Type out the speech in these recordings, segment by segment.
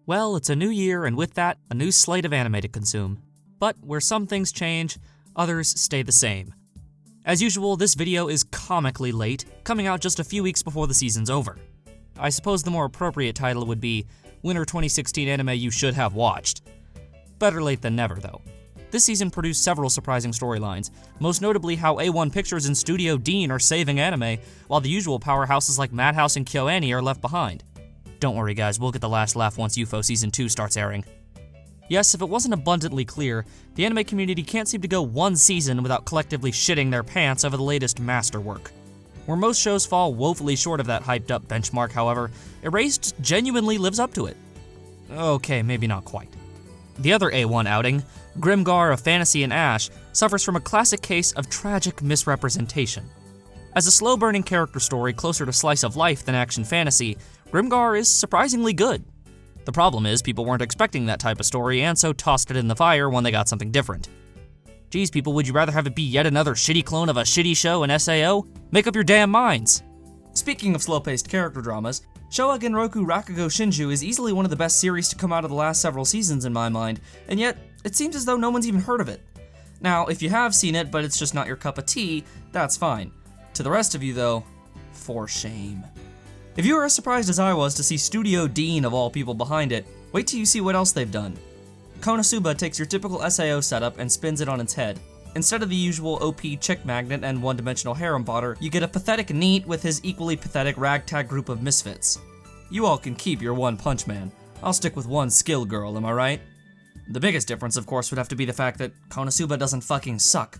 Well, it's a new year, and with that, a new slate of anime to consume. But where some things change, others stay the same. As usual, this video is comically late, coming out just a few weeks before the season's over. I suppose the more appropriate title would be Winter 2016 Anime You Should Have Watched. Better late than never, though. This season produced several surprising storylines, most notably how A1 Pictures and Studio Dean are saving anime, while the usual powerhouses like Madhouse and KyoAni are left behind. Don't worry guys, we'll get the last laugh once UFO Season 2 starts airing. Yes, if it wasn't abundantly clear, the anime community can't seem to go one season without collectively shitting their pants over the latest masterwork. Where most shows fall woefully short of that hyped-up benchmark, however, Erased genuinely lives up to it. Okay, maybe not quite. The other A1 outing, GRIMGAR of Fantasy and Ash, suffers from a classic case of tragic misrepresentation. As a slow-burning character story closer to slice of life than action fantasy, GRIMGAR is surprisingly good. The problem is, people weren't expecting that type of story and so tossed it in the fire when they got something different. Geez, people, would you rather have it be yet another shitty clone of a shitty show in SAO? Make up your damn minds! Speaking of slow-paced character dramas, SHOUWA GENROKU RAKUGO SHINJUU is easily one of the best series to come out of the last several seasons in my mind, and yet, it seems as though no one's even heard of it. Now, if you have seen it, but it's just not your cup of tea, that's fine. To the rest of you though, for shame. If you were as surprised as I was to see Studio Dean of all people behind it, wait till you see what else they've done. KONOSUBA takes your typical SAO setup and spins it on its head. Instead of the usual OP chick magnet and one-dimensional harem fodder, you get a pathetic NEET with his equally pathetic ragtag group of misfits. You all can keep your One Punch Man. I'll stick with one skill girl, am I right? The biggest difference, of course, would have to be the fact that KONOSUBA doesn't fucking suck.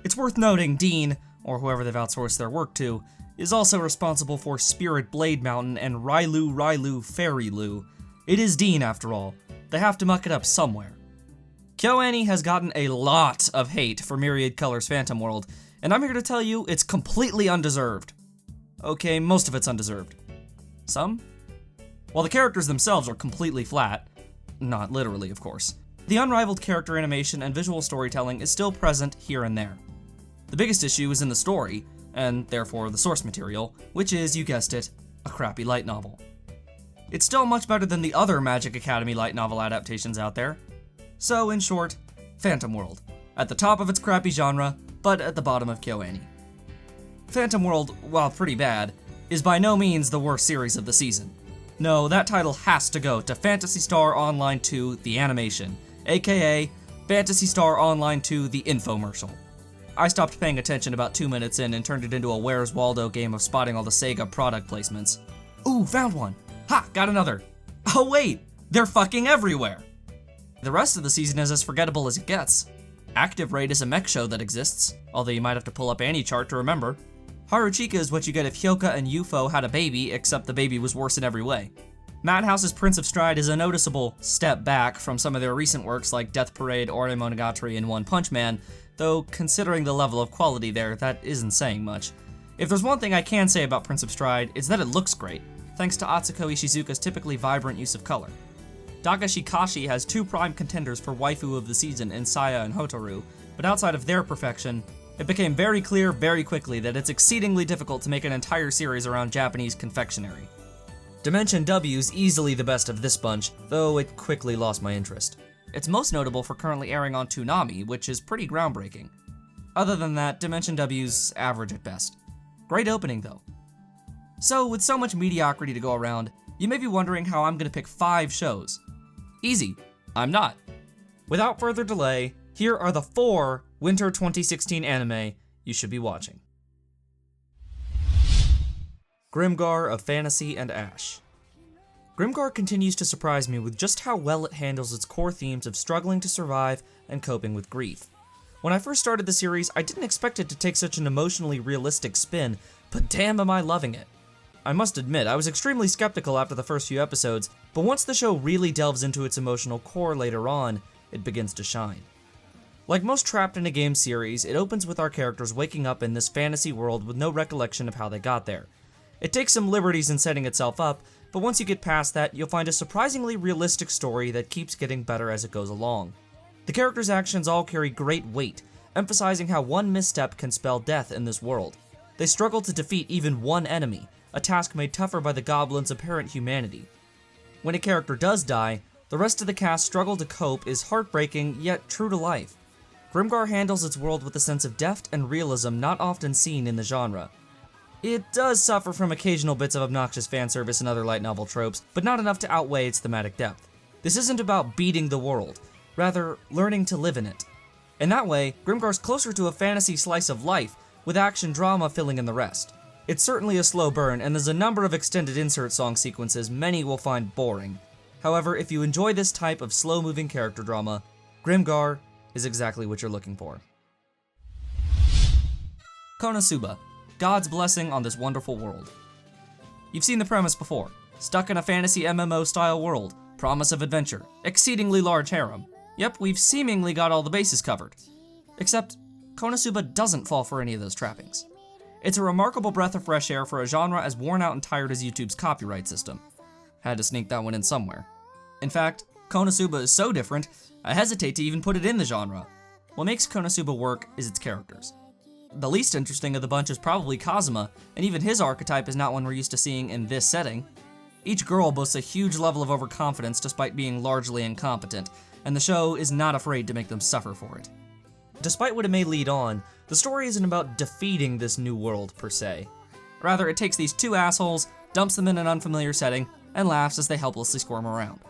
It's worth noting Dean, or whoever they've outsourced their work to, is also responsible for Spirit Blade Mountain and Railu Fairy Lu. It is Dean, after all. They have to muck it up somewhere. KyoAni has gotten a lot of hate for Myriad Colors Phantom World, and I'm here to tell you it's completely undeserved. Okay, most of it's undeserved. Some? While the characters themselves are completely flat, not literally, of course, the unrivaled character animation and visual storytelling is still present here and there. The biggest issue is in the story, and therefore the source material, which is, you guessed it, a crappy light novel. It's still much better than the other Magic Academy light novel adaptations out there. So, in short, Phantom World. At the top of its crappy genre, but at the bottom of KyoAni. Phantom World, while pretty bad, is by no means the worst series of the season. No, that title has to go to Phantasy Star Online 2 The Animation, aka Phantasy Star Online 2 The Infomercial. I stopped paying attention about 2 minutes in and turned it into a Where's Waldo game of spotting all the Sega product placements. Ooh, found one! Ha, got another! Oh wait, they're fucking everywhere! The rest of the season is as forgettable as it gets. Active Raid is a mech show that exists, although you might have to pull up AniChart to remember. Haruchika is what you get if Hyoka and UFO had a baby, except the baby was worse in every way. Madhouse's Prince of Stride is a noticeable step back from some of their recent works like Death Parade, Ore Monogatari, and One Punch Man, though considering the level of quality there, that isn't saying much. If there's one thing I can say about Prince of Stride, it's that it looks great, thanks to Atsuko Ishizuka's typically vibrant use of color. Dagashi Kashi has two prime contenders for waifu of the season in Saya and Hotaru, but outside of their perfection, it became very clear very quickly that it's exceedingly difficult to make an entire series around Japanese confectionery. Dimension W's easily the best of this bunch, though it quickly lost my interest. It's most notable for currently airing on Toonami, which is pretty groundbreaking. Other than that, Dimension W's average at best. Great opening though. So, with so much mediocrity to go around, you may be wondering how I'm gonna pick 5 shows. Easy, I'm not. Without further delay, here are the 4 Winter 2016 anime you should be watching. GRIMGAR of Fantasy and Ash. GRIMGAR continues to surprise me with just how well it handles its core themes of struggling to survive and coping with grief. When I first started the series, I didn't expect it to take such an emotionally realistic spin, but damn am I loving it. I must admit, I was extremely skeptical after the first few episodes, but once the show really delves into its emotional core later on, it begins to shine. Like most Trapped in a Game series, it opens with our characters waking up in this fantasy world with no recollection of how they got there. It takes some liberties in setting itself up, but once you get past that, you'll find a surprisingly realistic story that keeps getting better as it goes along. The characters' actions all carry great weight, emphasizing how one misstep can spell death in this world. They struggle to defeat even one enemy, a task made tougher by the goblins' apparent humanity. When a character does die, the rest of the cast's struggle to cope is heartbreaking yet true to life. GRIMGAR handles its world with a sense of depth and realism not often seen in the genre. It does suffer from occasional bits of obnoxious fanservice and other light novel tropes, but not enough to outweigh its thematic depth. This isn't about beating the world, rather learning to live in it. In that way, GRIMGAR's closer to a fantasy slice of life, with action drama filling in the rest. It's certainly a slow burn, and there's a number of extended insert song sequences many will find boring. However, if you enjoy this type of slow-moving character drama, GRIMGAR is exactly what you're looking for. KONOSUBA, God's blessing on this wonderful world. You've seen the premise before. Stuck in a fantasy MMO-style world, promise of adventure, exceedingly large harem. Yep, we've seemingly got all the bases covered. Except, KONOSUBA doesn't fall for any of those trappings. It's a remarkable breath of fresh air for a genre as worn out and tired as YouTube's copyright system. Had to sneak that one in somewhere. In fact, KONOSUBA is so different, I hesitate to even put it in the genre. What makes KONOSUBA work is its characters. The least interesting of the bunch is probably Kazuma, and even his archetype is not one we're used to seeing in this setting. Each girl boasts a huge level of overconfidence despite being largely incompetent, and the show is not afraid to make them suffer for it. Despite what it may lead on, the story isn't about defeating this new world per se. Rather, it takes these two assholes, dumps them in an unfamiliar setting, and laughs as they helplessly squirm around.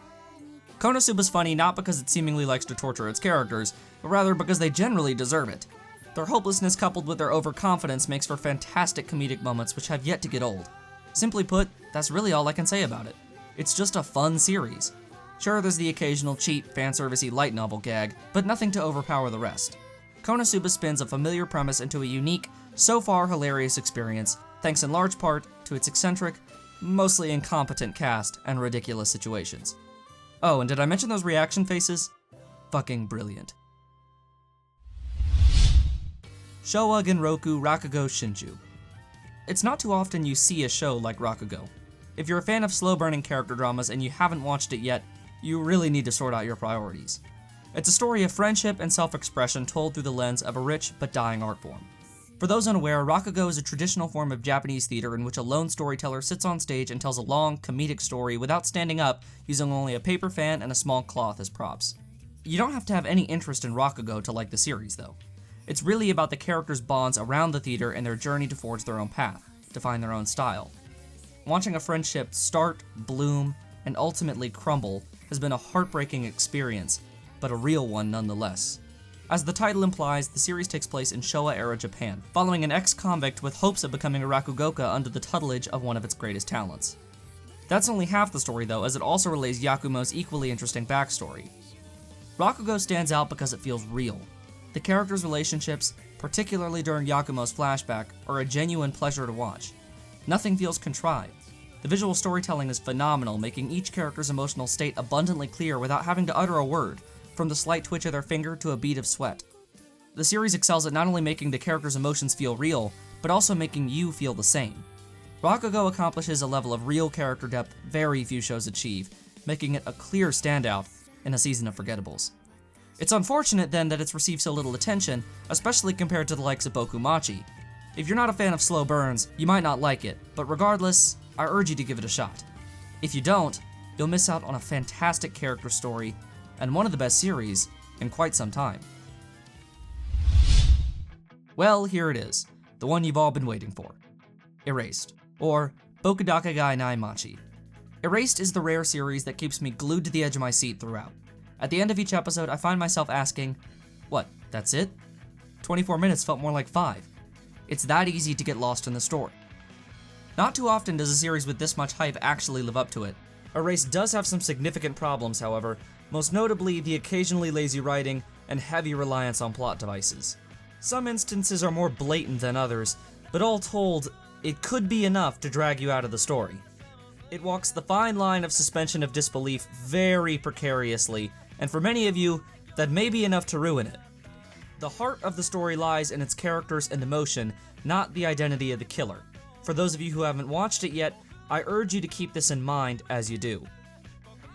KONOSUBA's funny not because it seemingly likes to torture its characters, but rather because they generally deserve it. Their hopelessness coupled with their overconfidence makes for fantastic comedic moments which have yet to get old. Simply put, that's really all I can say about it. It's just a fun series. Sure, there's the occasional cheap, fanservice-y light novel gag, but nothing to overpower the rest. KONOSUBA spins a familiar premise into a unique, so far hilarious experience, thanks in large part to its eccentric, mostly incompetent cast and ridiculous situations. Oh, and did I mention those reaction faces? Fucking brilliant. SHOUWA, GENROKU, RAKUGO, SHINJUU. It's not too often you see a show like RAKUGO. If you're a fan of slow-burning character dramas and you haven't watched it yet, you really need to sort out your priorities. It's a story of friendship and self-expression told through the lens of a rich but dying art form. For those unaware, Rakugo is a traditional form of Japanese theater in which a lone storyteller sits on stage and tells a long, comedic story without standing up, using only a paper fan and a small cloth as props. You don't have to have any interest in Rakugo to like the series, though. It's really about the characters' bonds around the theater and their journey to forge their own path, to find their own style. Watching a friendship start, bloom, and ultimately crumble has been a heartbreaking experience, but a real one nonetheless. As the title implies, the series takes place in Showa-era Japan, following an ex-convict with hopes of becoming a rakugoka under the tutelage of one of its greatest talents. That's only half the story though, as it also relays Yakumo's equally interesting backstory. Rakugo stands out because it feels real. The characters' relationships, particularly during Yakumo's flashback, are a genuine pleasure to watch. Nothing feels contrived. The visual storytelling is phenomenal, making each character's emotional state abundantly clear without having to utter a word, from the slight twitch of their finger to a bead of sweat. The series excels at not only making the characters' emotions feel real, but also making you feel the same. Rakugo accomplishes a level of real character depth very few shows achieve, making it a clear standout in a season of forgettables. It's unfortunate then that it's received so little attention, especially compared to the likes of Bokumachi. If you're not a fan of slow burns, you might not like it, but regardless, I urge you to give it a shot. If you don't, you'll miss out on a fantastic character story, and one of the best series in quite some time. Well, here it is, the one you've all been waiting for. Erased, or Bokudakegai Nai Machi. Erased is the rare series that keeps me glued to the edge of my seat throughout. At the end of each episode, I find myself asking, what, that's it? 24 minutes felt more like 5. It's that easy to get lost in the story. Not too often does a series with this much hype actually live up to it. Erased does have some significant problems, however, most notably the occasionally lazy writing and heavy reliance on plot devices. Some instances are more blatant than others, but all told, it could be enough to drag you out of the story. It walks the fine line of suspension of disbelief very precariously, and for many of you, that may be enough to ruin it. The heart of the story lies in its characters and emotion, not the identity of the killer. For those of you who haven't watched it yet, I urge you to keep this in mind as you do.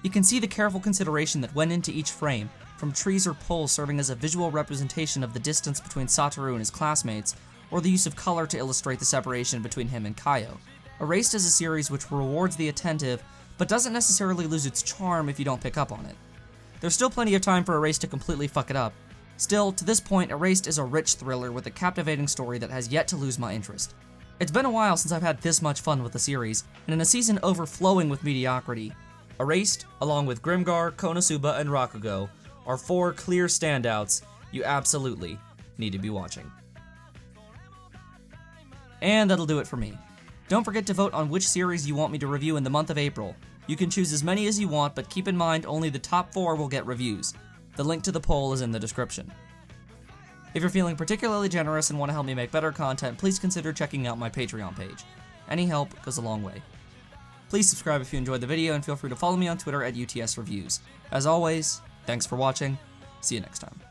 You can see the careful consideration that went into each frame, from trees or poles serving as a visual representation of the distance between Satoru and his classmates, or the use of color to illustrate the separation between him and Kaio. Erased is a series which rewards the attentive, but doesn't necessarily lose its charm if you don't pick up on it. There's still plenty of time for Erased to completely fuck it up. Still, to this point, Erased is a rich thriller with a captivating story that has yet to lose my interest. It's been a while since I've had this much fun with the series, and in a season overflowing with mediocrity, Erased, along with GRIMGAR, KONOSUBA, and RAKUGO, are 4 clear standouts you absolutely need to be watching. And that'll do it for me. Don't forget to vote on which series you want me to review in the month of April. You can choose as many as you want, but keep in mind only the top 4 will get reviews. The link to the poll is in the description. If you're feeling particularly generous and want to help me make better content, please consider checking out my Patreon page. Any help goes a long way. Please subscribe if you enjoyed the video, and feel free to follow me on Twitter at UTS Reviews. As always, thanks for watching. See you next time.